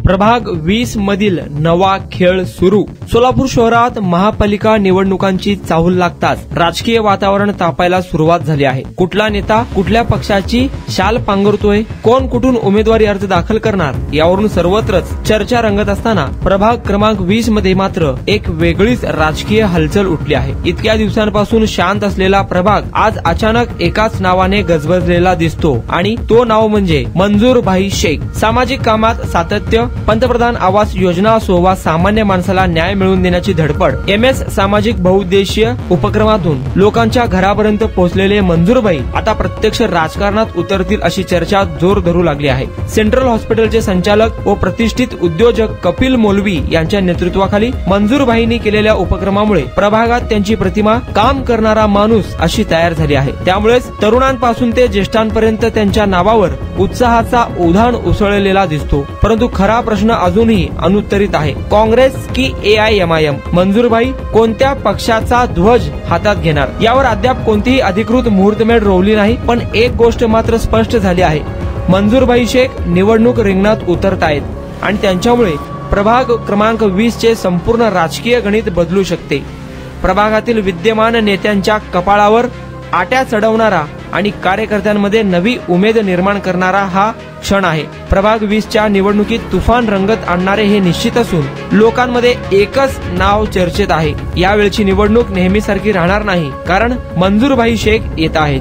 प्रभाग 20 मधील नवा खेळ सुरू. सोलापूर शहरात महापालिका निवडणुकांची चाहूल लागताच राजकीय वातावरण तापायला सुरुवात झाली आहे. कुठला नेता कुठल्या पक्षाची शाल पांघरतोय, कोण कुठून उमेदवारी अर्ज दाखल करणार, यावरून सर्वत्रच चर्चा रंगत असताना प्रभाग क्रमांक 20 मध्ये मात्र एक वेगळीच राजकीय हलचल उठली आहे. इतक्या दिवसांपासून शांत असलेला प्रभाग आज अचानक एकाच नावाने गजबजलेला दिसतो आणि तो नाव म्हणजे मंजूरभाई शेख. सामाजिक कामात सातत्य, पंतप्रधान आवास योजना असो वा सामान्य माणसाला न्याय मिळवून देण्याची धडपड, MS सामाजिक बहुउद्देशीय उपक्रमातून लोकांच्या घरापर्यंत पोहोचलेले मंजूरभाई आता प्रत्यक्ष राजकारणात उतरतील अशी चर्चा जोर धरू लागली आहे. सेंट्रल हॉस्पिटलचे संचालक व प्रतिष्ठित उद्योजक कपिल मौलवी यांच्या नेतृत्वाखाली मंजूरभाईंनी केलेल्या उपक्रमामुळे प्रभागात त्यांची प्रतिमा काम करणारा माणूस अशी तयार झाली आहे. त्यामुळेच तरुणांपासून ते ज्येष्ठांपर्यंत त्यांच्या नावावर उत्साहाचा उधाण उसळलेला दिसतो. परंतु खरा प्रश्न अजूनही अनुत्तरित आहे. काँग्रेस की AIMIM? मंजूरभाई कोणत्या पक्षाचा ध्वज हातात घेणार यावर अद्याप कोणतीही अधिकृत मुहूर्तमेढ रोवली नाही. पण एक गोष्ट मात्र स्पष्ट झाली आहे, मंजूरभाई शेख निवडणूक रिंगणात उतरतायत आणि त्यांच्यामुळे प्रभाग क्रमांक 20 चे संपूर्ण राजकीय गणित बदलू शकते. प्रभागातील विद्यमान नेत्यांच्या कपाळावर आट्या चढवणारा आणि कार्यकर्त्यांमध्ये नवी उमेद निर्माण करणारा हा क्षण आहे. प्रभाग 20 च्या निवडणुकीत तुफान रंगत आणणारे हे निश्चित असून लोकांमध्ये एकच नाव चर्चेत आहे. यावेळची निवडणूक नेहमीसारखी राहणार नाही, कारण मंजूरभाई शेख येत आहेत.